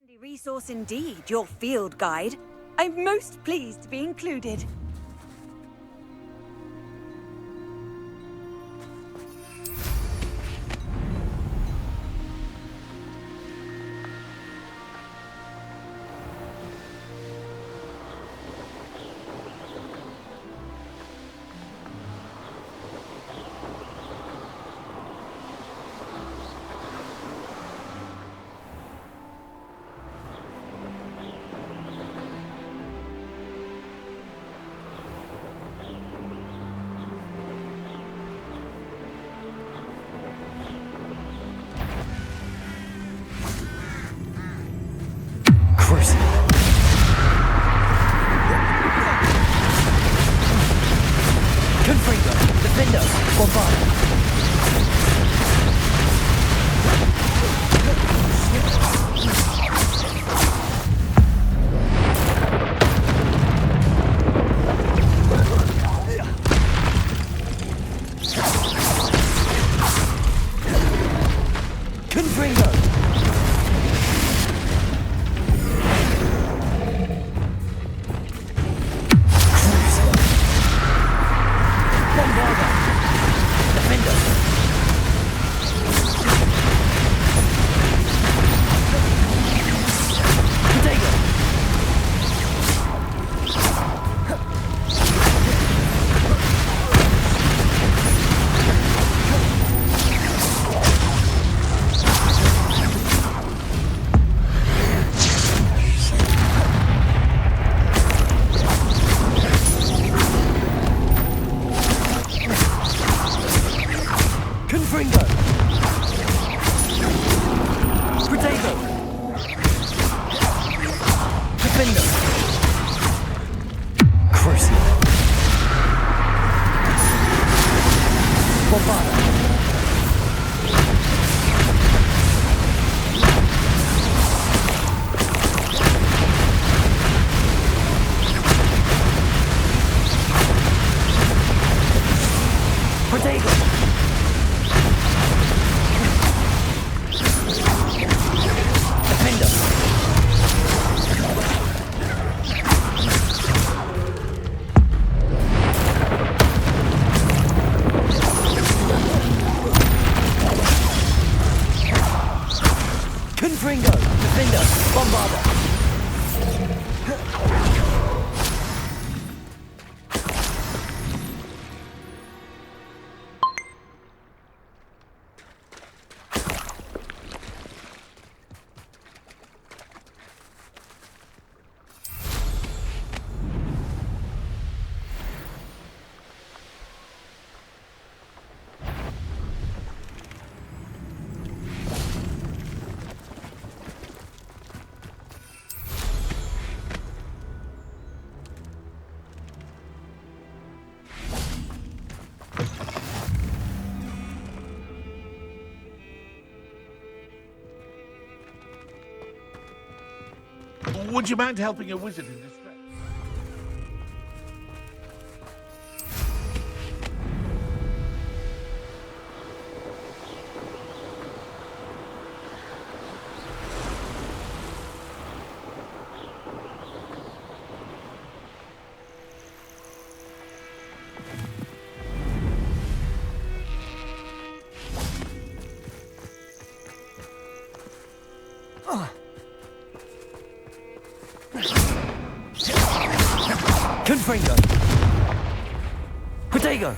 Handy resource indeed, your field guide. I'm most pleased to be included. Would you mind helping a wizard in distress? Confringo! Protego!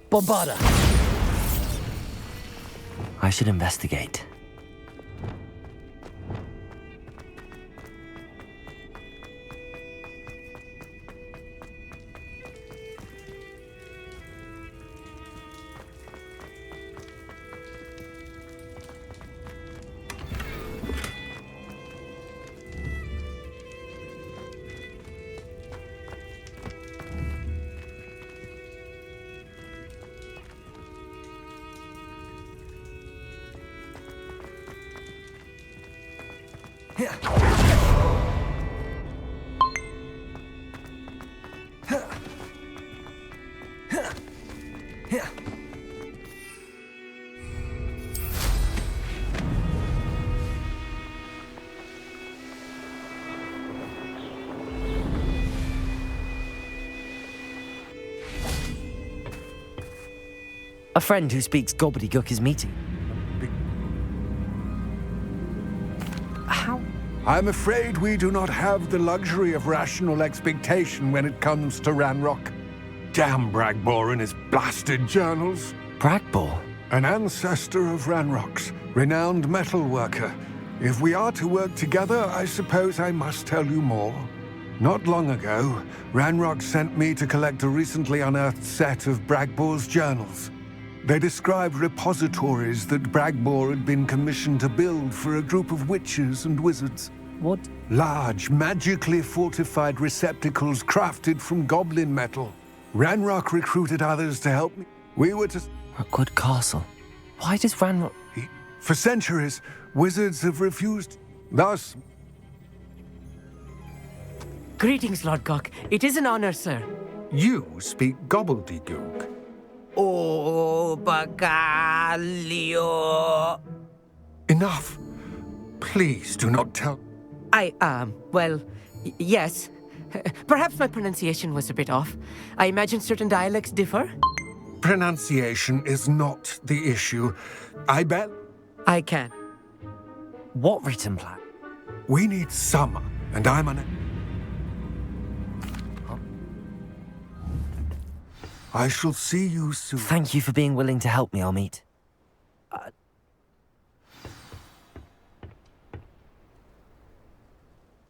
Bombarda! I should investigate. A friend who speaks gobbledygook is meeting. How? I'm afraid we do not have the luxury of rational expectation when it comes to Ranrock. Damn Bragbor and his blasted journals. Bragbor? An ancestor of Ranrock's, renowned metal worker. If we are to work together, I suppose I must tell you more. Not long ago, Ranrock sent me to collect a recently unearthed set of Bragbor's journals. They described repositories that Bragbor had been commissioned to build for a group of witches and wizards. What? Large, magically fortified receptacles crafted from goblin metal. Ranrock recruited others to help me. We were to... Rookwood Castle. Why does Ranrock... For centuries, wizards have refused. Thus... Greetings, Lord Gok. It is an honor, sir. You speak gobbledygook. Oh, Bagalio. Enough. Please do not tell... Well, yes. Perhaps my pronunciation was a bit off. I imagine certain dialects differ. Pronunciation is not the issue. I bet... I can. What written plan? We need summer, and I'm on it. I shall see you soon. Thank you for being willing to help me, Amit.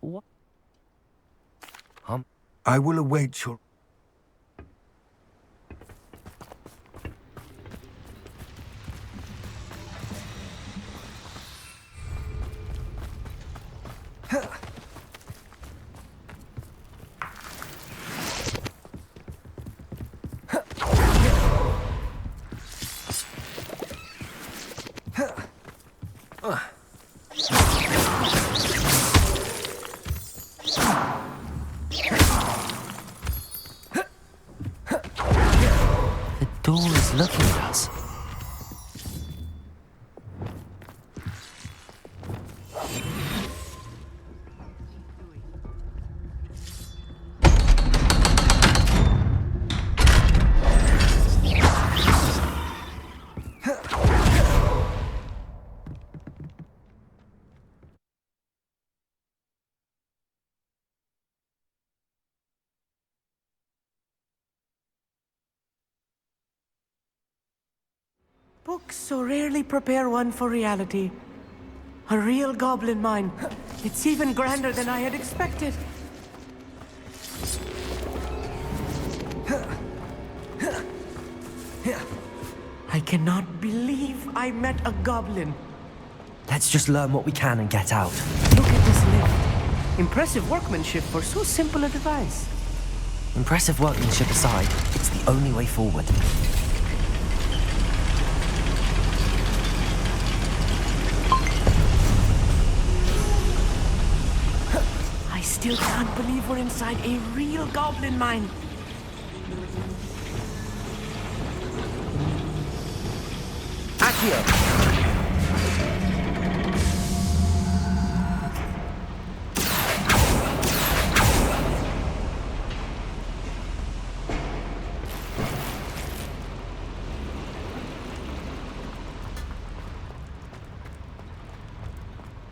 What? I will await your... The door is looking at us. Books so rarely prepare one for reality. A real goblin mine. It's even grander than I had expected. I cannot believe I met a goblin. Let's just learn what we can and get out. Look at this lift. Impressive workmanship for so simple a device. Impressive workmanship aside, it's the only way forward. I still can't believe we're inside a real goblin mine. Accio!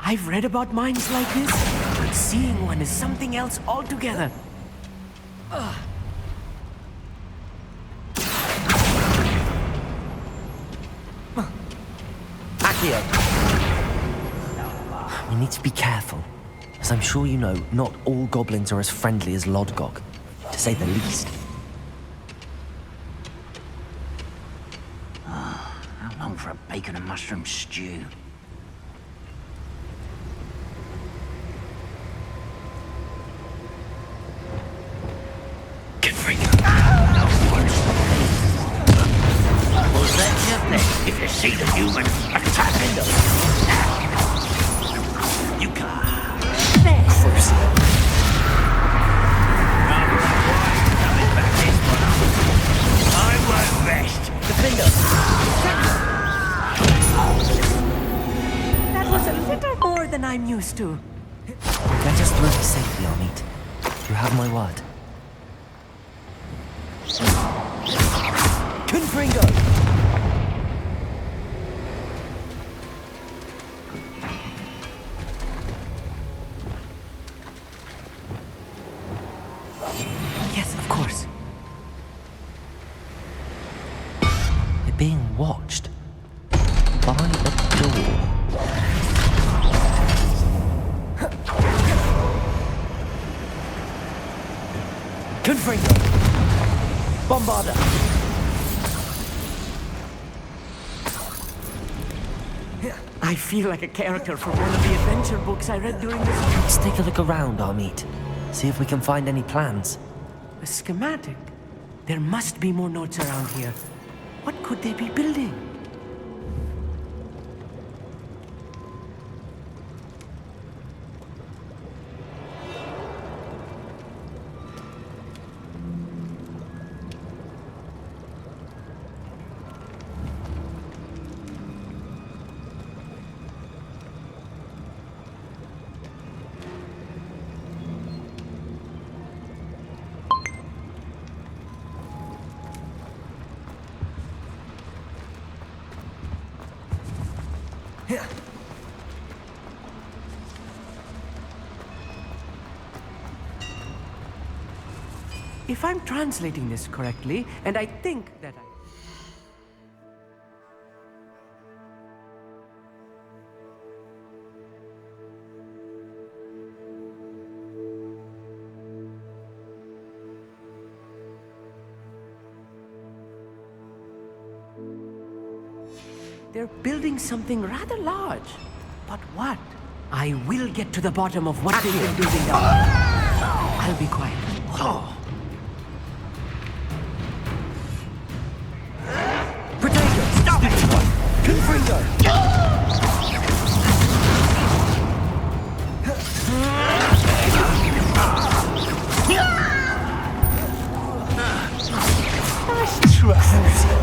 I've read about mines like this, but seeing one is something else altogether. Accio! We need to be careful. As I'm sure you know, not all goblins are as friendly as Lodgok, to say the least. How long for a bacon and mushroom stew? Was that your thing? If you see the human, attack him. You can't. Coming back this one. I won't rest. That was a little more than I'm used to. Get us through safely, Amit. You have my word. Confringo! watched. By a door. Confringo! Bombarda! I feel like a character from one of the adventure books I read during this. Let's take a look around, Amit. See if we can find any plans. A schematic? There must be more notes around here. What could they be building? If I'm translating this correctly, and I think that they're building something rather large. But what? I will get to the bottom of what they've been building down. I'll be quiet. Stop it! Confringo! Nice try.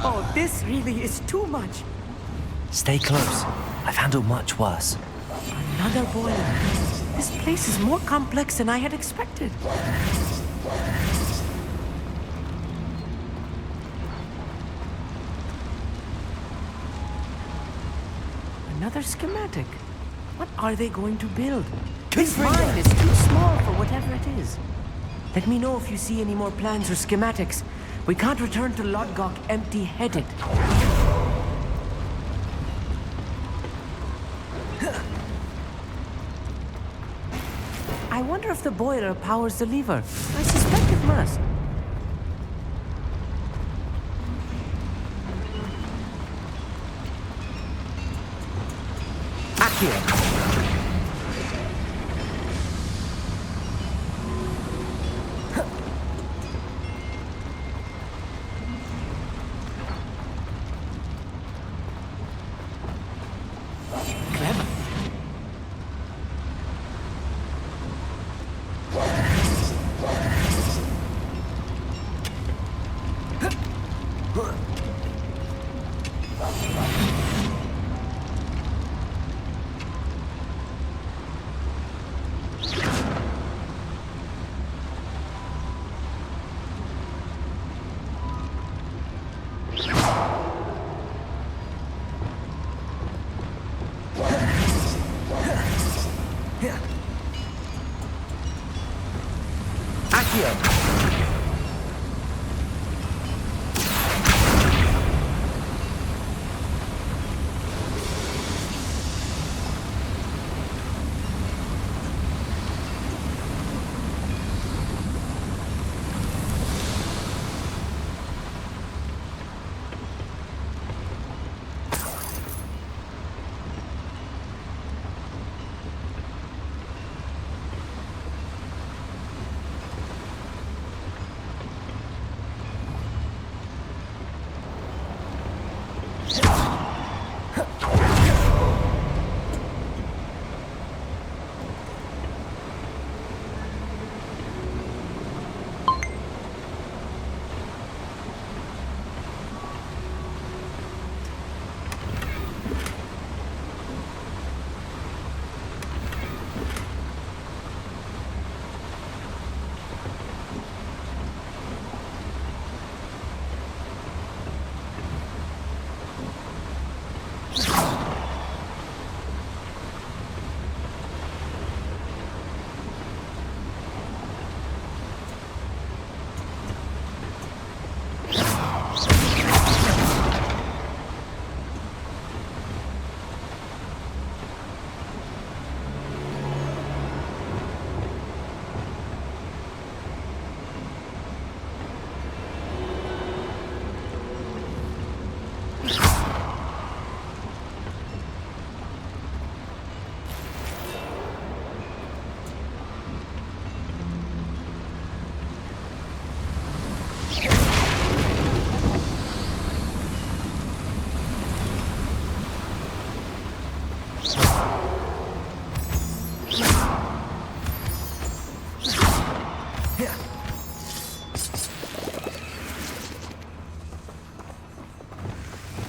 Oh, this really is too much. Stay close. I've handled much worse. Another boiler. This place is more complex than I had expected. Another schematic. What are they going to build? This mine is too small for whatever it is. Let me know if you see any more plans or schematics. We can't return to Lodgok empty-headed. I wonder if the boiler powers the lever. I suspect it must. Akira.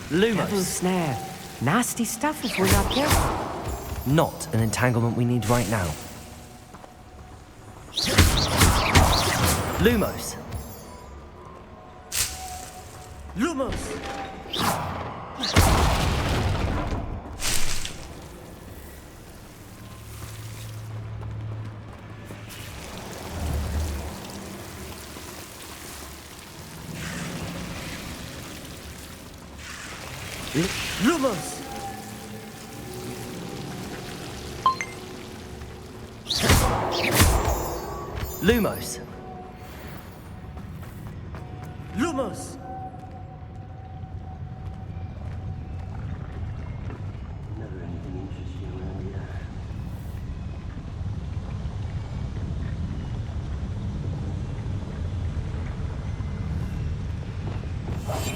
Devil's Lumos. snare. Nasty stuff if we're not careful. Not an entanglement we need right now. Lumos. Lumos! Lumos! Lumos. Lumos!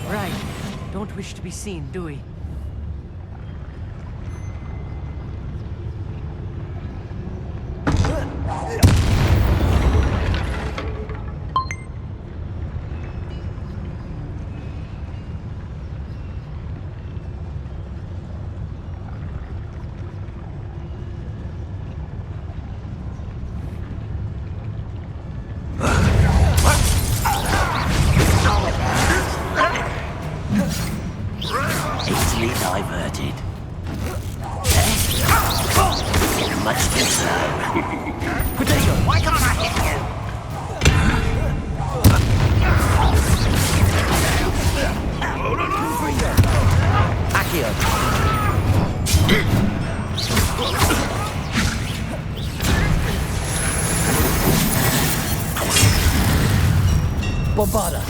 Right. Don't wish to be seen, do we? Easily diverted. Much too slow. Potato, why can't I hit you? Accio. Bombarda.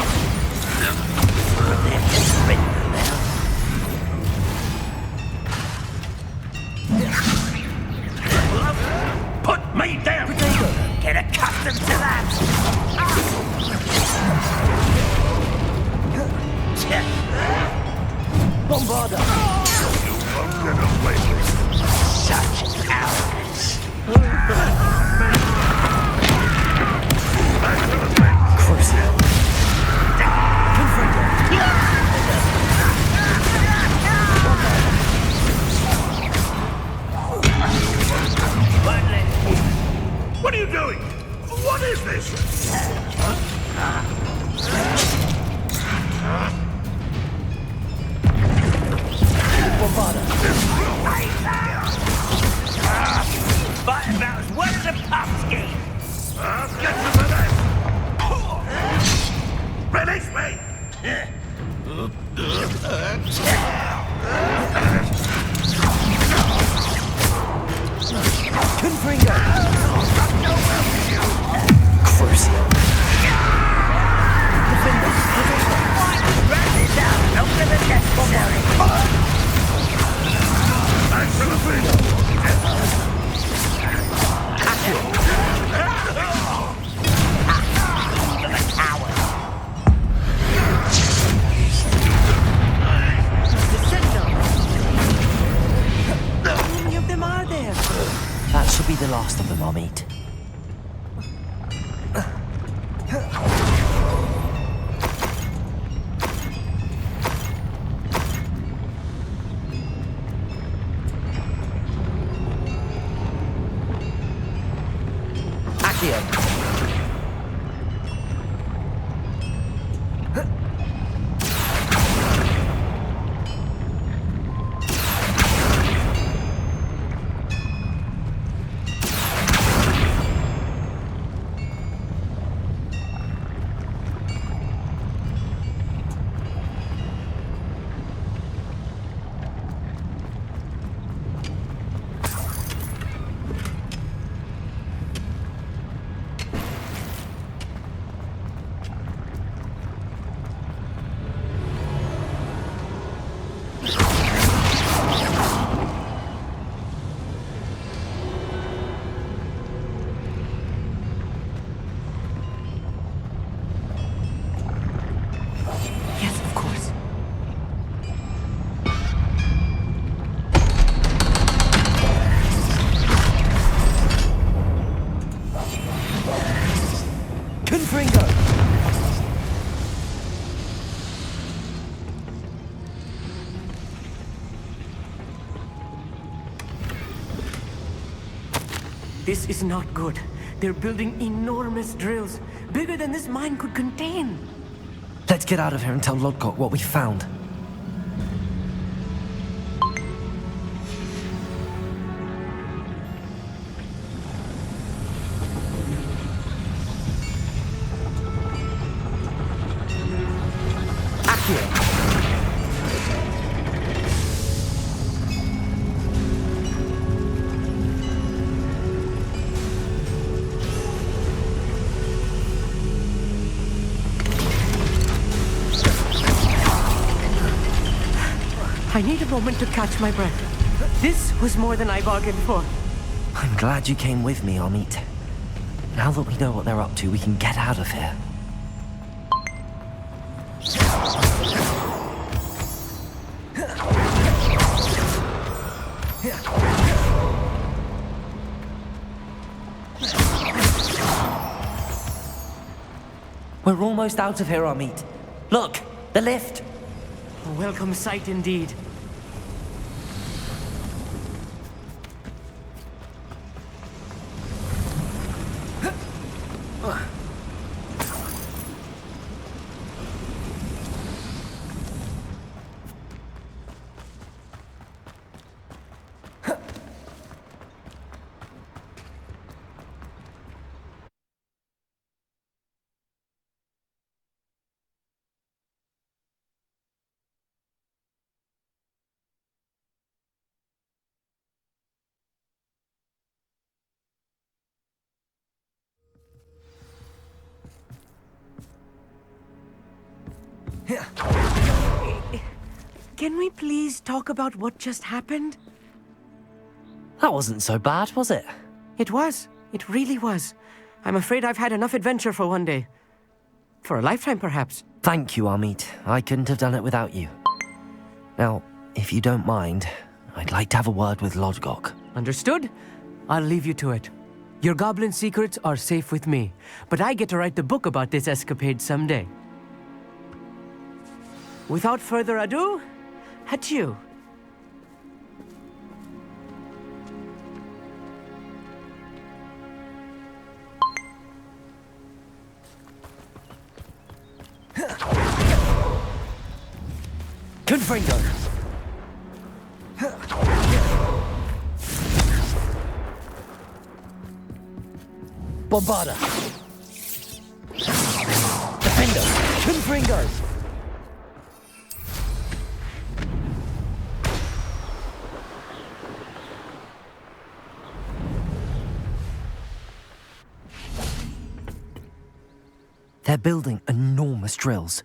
Put me down! Get accustomed to that! Bombarda. You won't get away with such arrogance. Crucial. What are you doing? What is this? Fighting about as well as a pumpkin. I'll get some of that. Release me! Confringo. Crucial. Run this out longer than necessary. Thanks for the freedom. How many of them are there? That should be the last of them I'll meet. Accio. This is not good. They're building enormous drills, bigger than this mine could contain. Let's get out of here and tell Lodgok what we found. I need a moment to catch my breath. This was more than I bargained for. I'm glad you came with me, Amit. Now that we know what they're up to, we can get out of here. We're almost out of here, Amit. Look, the lift. A welcome sight indeed. Can we please talk about what just happened? That wasn't so bad, was it? It was. It really was. I'm afraid I've had enough adventure for one day. For a lifetime, perhaps. Thank you, Amit. I couldn't have done it without you. Now, if you don't mind, I'd like to have a word with Lodgok. Understood? I'll leave you to it. Your goblin secrets are safe with me, but I get to write the book about this escapade someday. Without further ado, adieu. Confringo! Bombarda! Defender! Confringo! They're building enormous drills.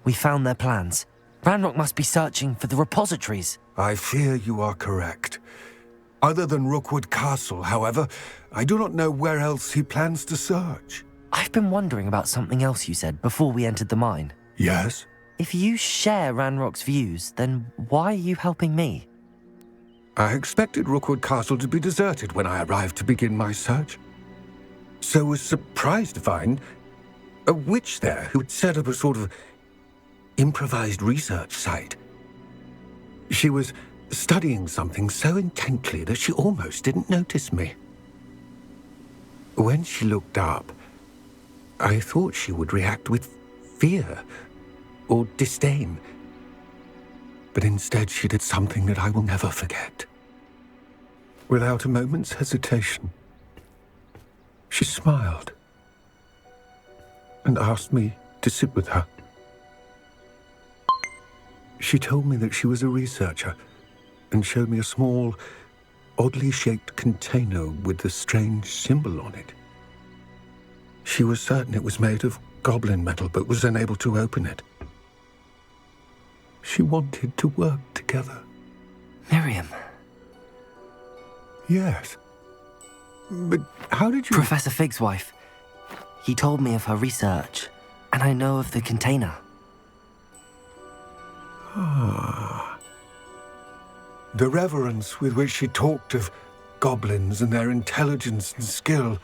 We found their plans. Ranrock must be searching for the repositories. I fear you are correct. Other than Rookwood Castle, however, I do not know where else he plans to search. I've been wondering about something else you said before we entered the mine. Yes? If you share Ranrock's views, then why are you helping me? I expected Rookwood Castle to be deserted when I arrived to begin my search. So was surprised to find a witch there who had set up a sort of improvised research site. She was studying something so intently that she almost didn't notice me. When she looked up, I thought she would react with fear or disdain. But instead she did something that I will never forget. Without a moment's hesitation, she smiled and asked me to sit with her. She told me that she was a researcher and showed me a small, oddly shaped container with a strange symbol on it. She was certain it was made of goblin metal, but was unable to open it. She wanted to work together. Miriam. Yes. But how did you... Professor Fig's wife. He told me of her research, and I know of the container. The reverence with which she talked of goblins and their intelligence and skill,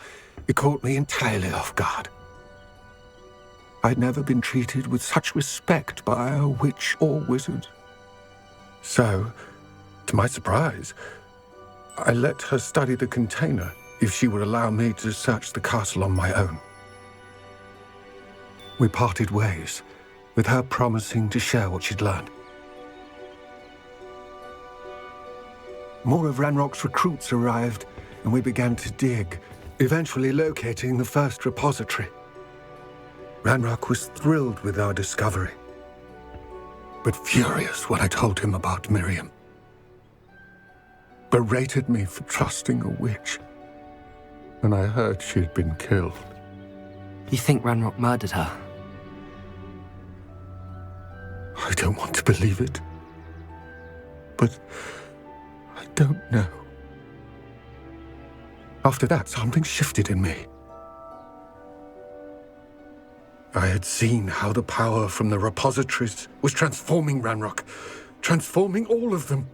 it caught me entirely off guard. I'd never been treated with such respect by a witch or wizard. So, to my surprise, I let her study the container, if she would allow me to search the castle on my own. We parted ways, with her promising to share what she'd learned. More of Ranrock's recruits arrived, and we began to dig, eventually locating the first repository. Ranrock was thrilled with our discovery, but furious when I told him about Miriam. Berated me for trusting a witch, and I heard she'd been killed. You think Ranrock murdered her? I don't want to believe it, but I don't know. After that, something shifted in me. I had seen how the power from the repositories was transforming Ranrock, transforming all of them.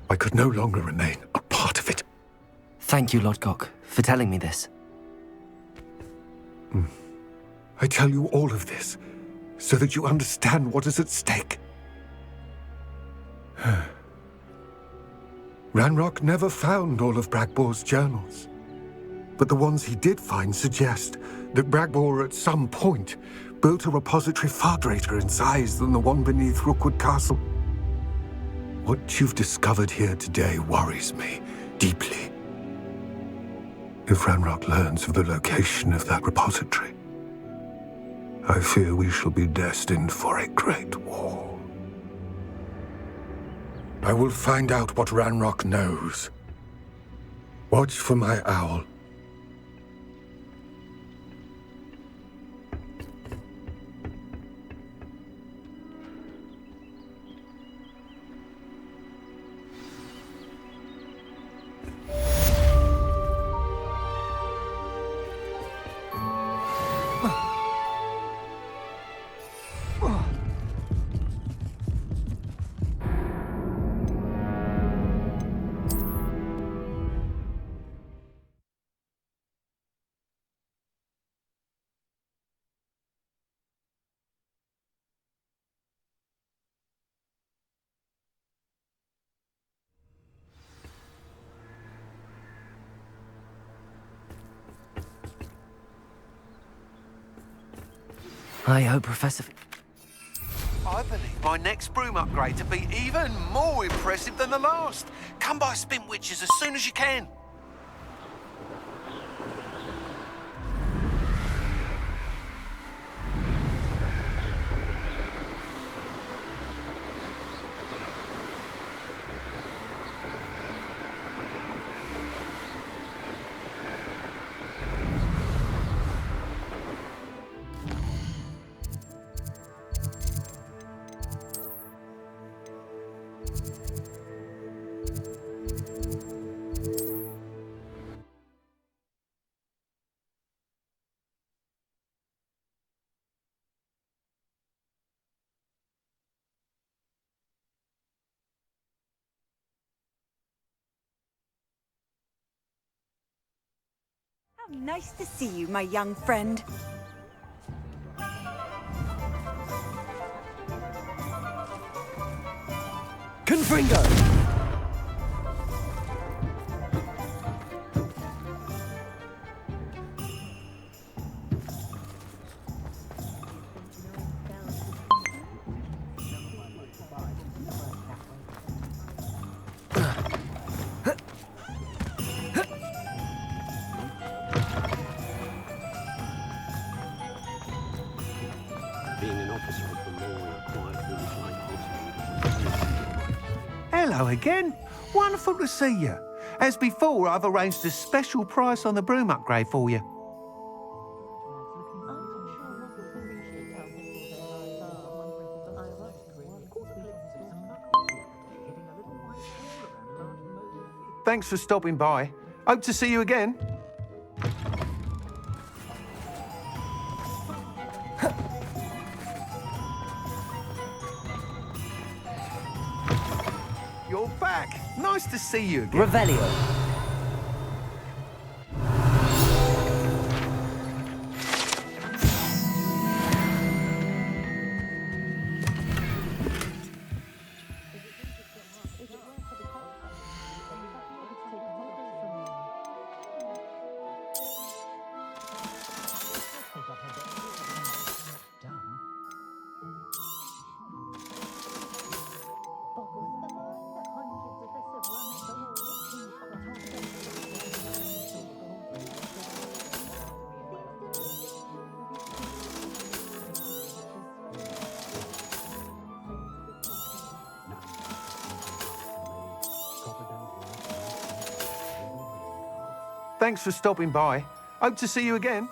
I could no longer remain a part of it. Thank you, Lodgok, for telling me this. I tell you all of this so that you understand what is at stake. Ranrock never found all of Bragbor's journals, but the ones he did find suggest that Bragbor at some point built a repository far greater in size than the one beneath Rookwood Castle. What you've discovered here today worries me deeply. If Ranrock learns of the location of that repository, I fear we shall be destined for a great war. I will find out what Ranrock knows. Watch for my owl. I hope Professor... I believe my next broom upgrade to be even more impressive than the last. Come by Spin Witches as soon as you can. How nice to see you, my young friend. Confringo! Being an officer of the law required things like hospital. Hello again. Wonderful to see you. As before, I've arranged a special price on the broom upgrade for you. Thanks for stopping by. Hope to see you again. You're back. Nice to see you again. Revelio. Thanks for stopping by. Hope to see you again.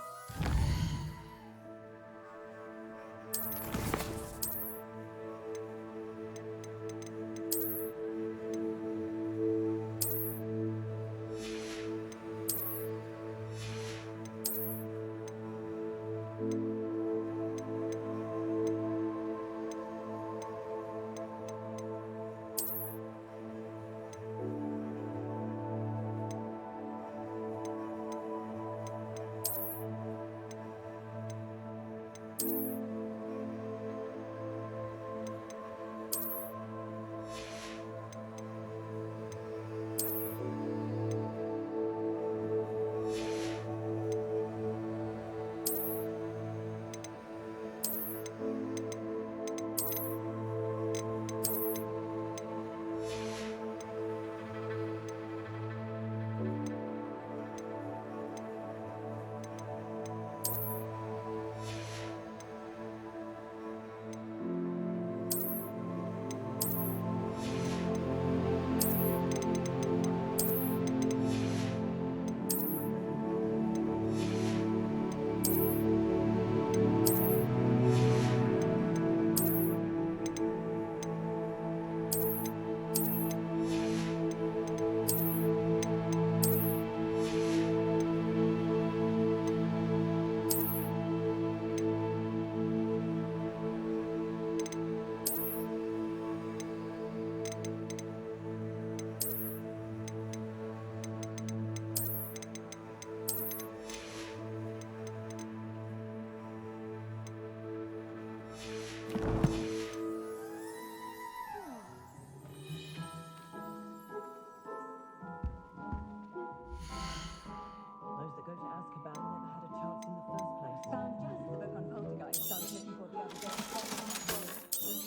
Those that go to Azkaban never had a chance in the first place. Found just the book on Poltergeist I was looking for the other day.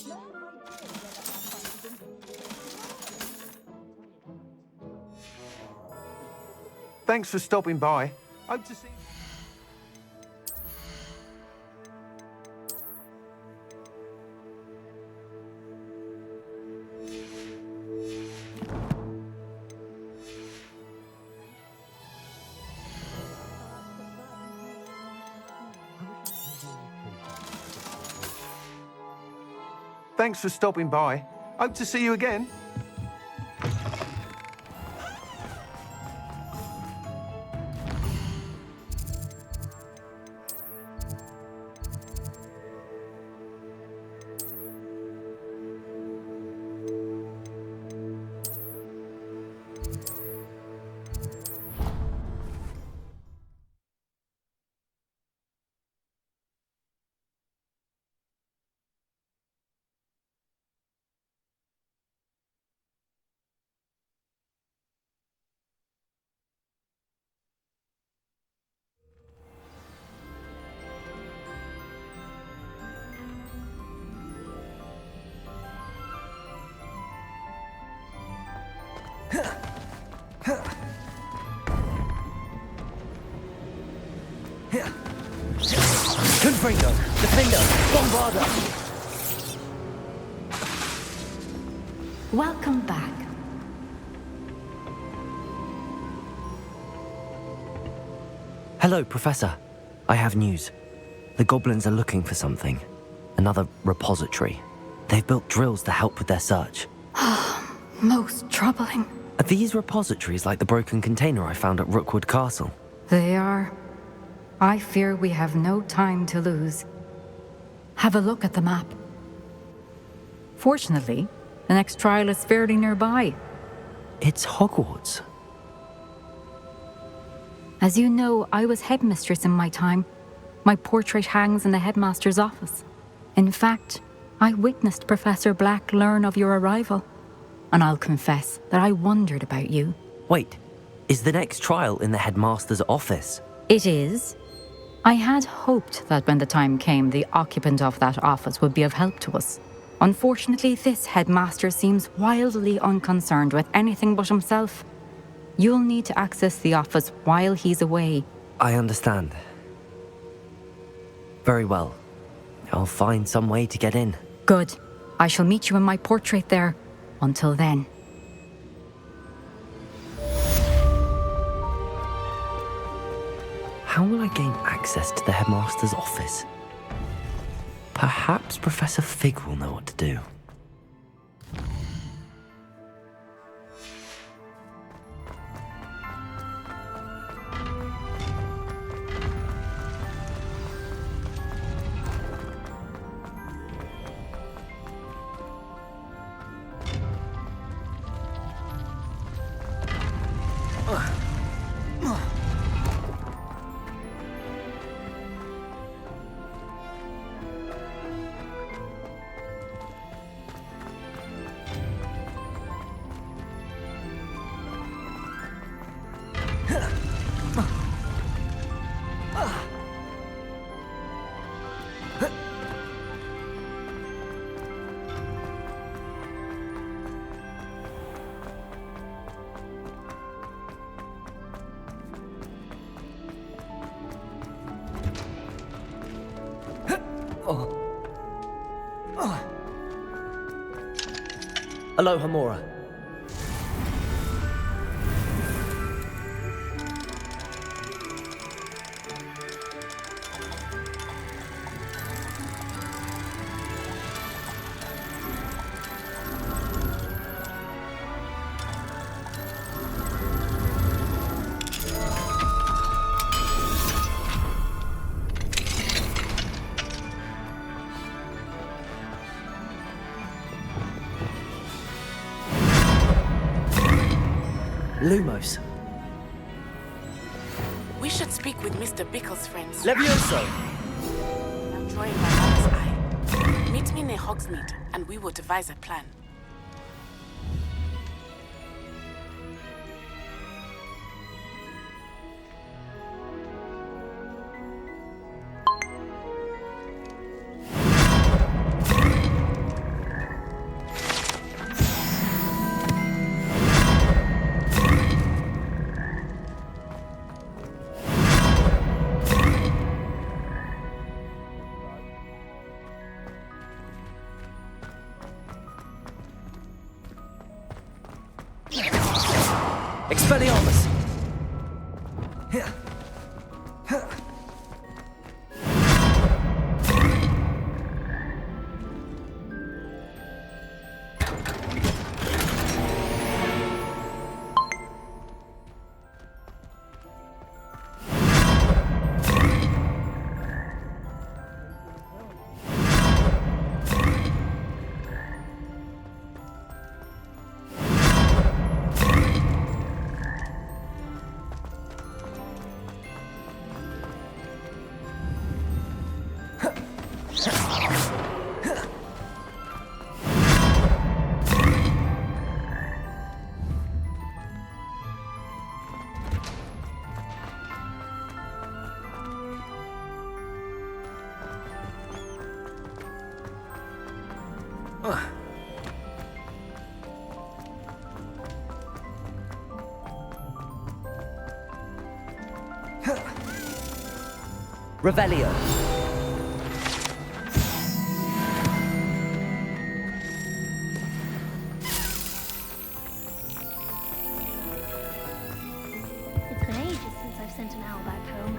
No idea whether our find is in. Thanks for stopping by. Hope to see you. Thanks for stopping by. Hope to see you again. Confringo! Defender! Bombarda! Welcome back. Hello, Professor. I have news. The goblins are looking for something. Another repository. They've built drills to help with their search. Most troubling. Are these repositories like the broken container I found at Rookwood Castle? They are. I fear we have no time to lose. Have a look at the map. Fortunately, the next trial is fairly nearby. It's Hogwarts. As you know, I was headmistress in my time. My portrait hangs in the headmaster's office. In fact, I witnessed Professor Black learn of your arrival. And I'll confess that I wondered about you. Wait, is the next trial in the headmaster's office? It is. I had hoped that when the time came, the occupant of that office would be of help to us. Unfortunately, this headmaster seems wildly unconcerned with anything but himself. You'll need to access the office while he's away. I understand. Very well. I'll find some way to get in. Good. I shall meet you in my portrait there. Until then. I gain access to the headmaster's office? Perhaps Professor Fig will know what to do. Aloha Mora. Lumos. We should speak with Mr. Bickle's friends. Levioso! Now drawing my mother's eye. Meet me near Hogsmeade, and we will devise a plan. Expelliarmus! Revelio. It's been ages since I've sent an owl back home.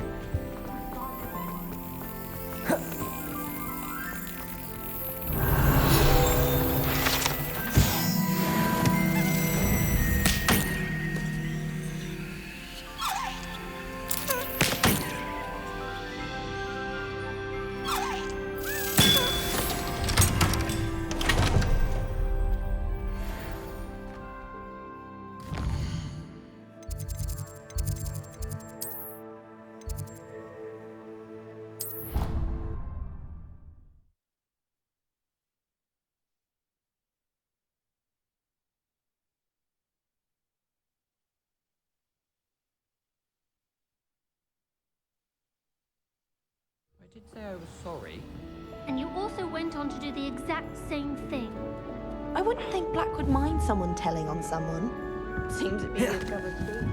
I did say I was sorry. And you also went on to do the exact same thing. I wouldn't think Black would mind someone telling on someone. Seems to be his cup of tea.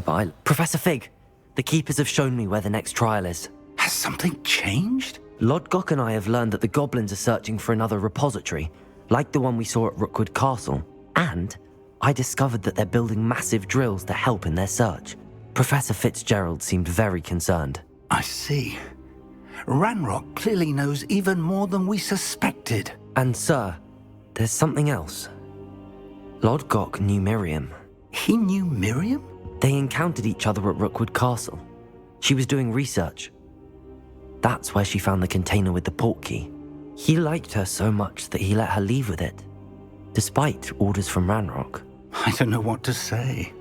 but Professor Fig, the Keepers have shown me where the next trial is. Has something changed? Lodgok and I have learned that the goblins are searching for another repository, like the one we saw at Rookwood Castle. And I discovered that they're building massive drills to help in their search. Professor Fitzgerald seemed very concerned. I see. Ranrock clearly knows even more than we suspected. And sir, there's something else. Lodgok knew Miriam. He knew Miriam? They encountered each other at Rookwood Castle. She was doing research. That's where she found the container with the portkey. He liked her so much that he let her leave with it, despite orders from Ranrock. I don't know what to say.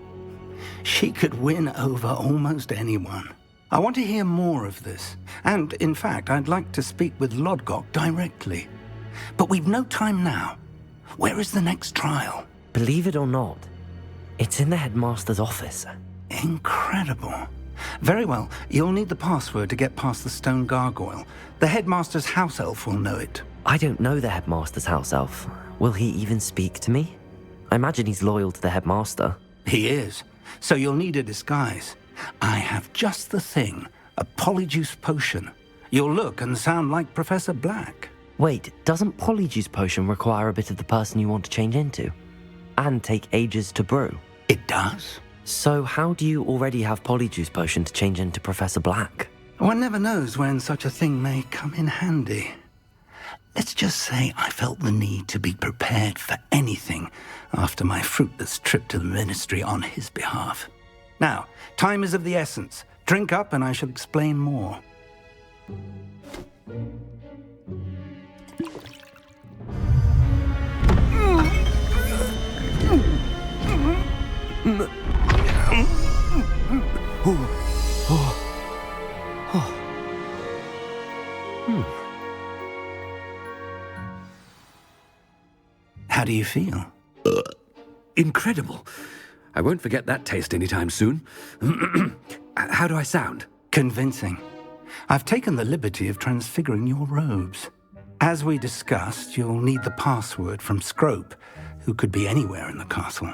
She could win over almost anyone. I want to hear more of this. And, in fact, I'd like to speak with Lodgok directly. But we've no time now. Where is the next trial? Believe it or not, it's in the headmaster's office. Incredible. Very well. You'll need the password to get past the stone gargoyle. The headmaster's house elf will know it. I don't know the headmaster's house elf. Will he even speak to me? I imagine he's loyal to the headmaster. He is. So you'll need a disguise. I have just the thing. A polyjuice potion. You'll look and sound like Professor Black. Wait, doesn't polyjuice potion require a bit of the person you want to change into? And take ages to brew? It does. So how do you already have polyjuice potion to change into Professor Black? One never knows when such a thing may come in handy. Let's just say I felt the need to be prepared for anything after my fruitless trip to the ministry on his behalf. Now, time is of the essence. Drink up and I shall explain more. How do you feel? Incredible. I won't forget that taste anytime soon. How do I sound? Convincing. I've taken the liberty of transfiguring your robes. As we discussed, you'll need the password from Scrope, who could be anywhere in the castle.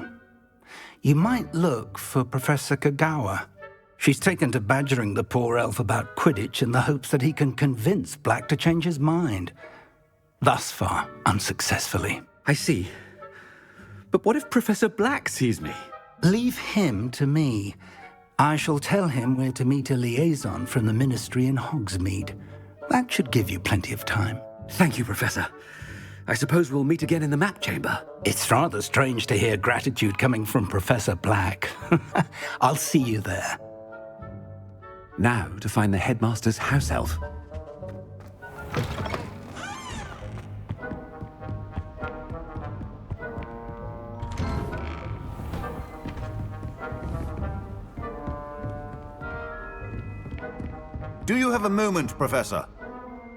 You might look for Professor Kagawa. She's taken to badgering the poor elf about Quidditch in the hopes that he can convince Black to change his mind. Thus far, unsuccessfully. I see. But what if Professor Black sees me? Leave him to me. I shall tell him where to meet a liaison from the ministry in Hogsmeade. That should give you plenty of time. Thank you, Professor. I suppose we'll meet again in the map chamber. It's rather strange to hear gratitude coming from Professor Black. I'll see you there. Now to find the headmaster's house elf. Do you have a moment, Professor?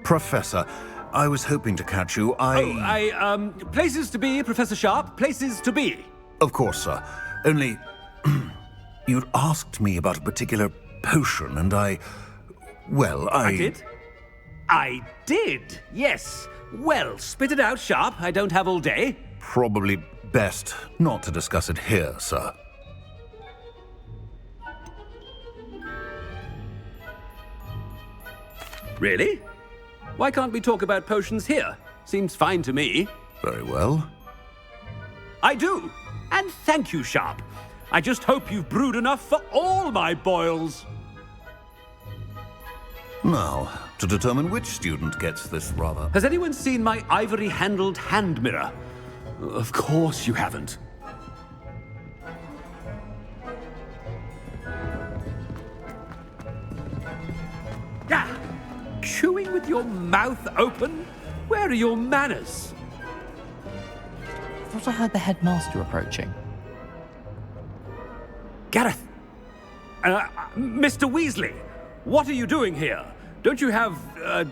Professor, I was hoping to catch you. Places to be, Professor Sharp. Places to be. Of course, sir. Only, you'd asked me about a particular potion, and I did? I did, yes. Well, spit it out, Sharp. I don't have all day. Probably best not to discuss it here, sir. Really? Why can't we talk about potions here? Seems fine to me. Very well. I do. And thank you, Sharp. I just hope you've brewed enough for all my boils. Now, to determine which student gets this rather... Has anyone seen my ivory-handled hand mirror? Of course you haven't. Ah! Chewing with your mouth open? Where are your manners? I thought I heard the headmaster approaching. Gareth! Mr. Weasley, what are you doing here? Don't you have,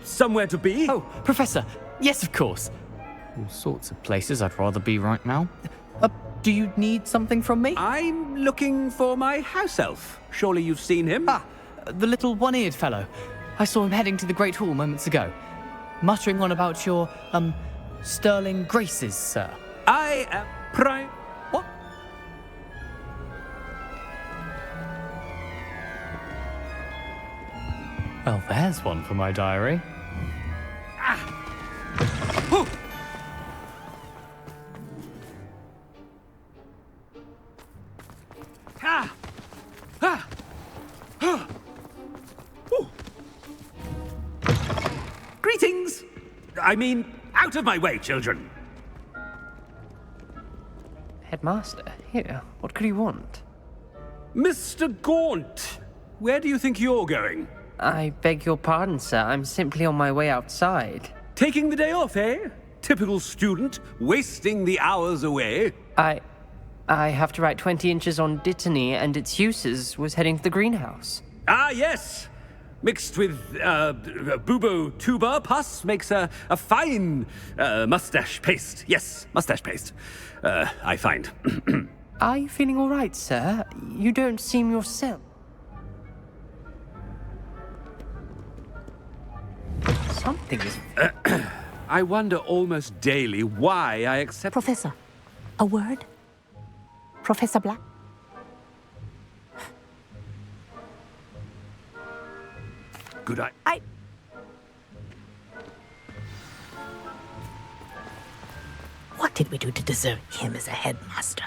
somewhere to be? Oh, Professor, yes, of course. All sorts of places I'd rather be right now. Do you need something from me? I'm looking for my house elf. Surely you've seen him? Ah, the little one-eared fellow. I saw him heading to the Great Hall moments ago, muttering on about your, sterling graces, sir. I am prime... What? Well, there's one for my diary. Greetings! I mean, out of my way, children. Headmaster, here, what could you want? Mr. Gaunt, where do you think you're going? I beg your pardon, sir. I'm simply on my way outside. Taking the day off, eh? Typical student, wasting the hours away. I have to write 20 inches on Dittany and its uses. Was heading to the greenhouse. Ah, yes! Mixed with bubo tuber pus makes a fine mustache paste. Yes, mustache paste. I find. Are you feeling all right, sir? You don't seem yourself. Something is... I wonder almost daily why I accept... Professor, a word? Professor Black? Good eye. What did we do to deserve him as a headmaster?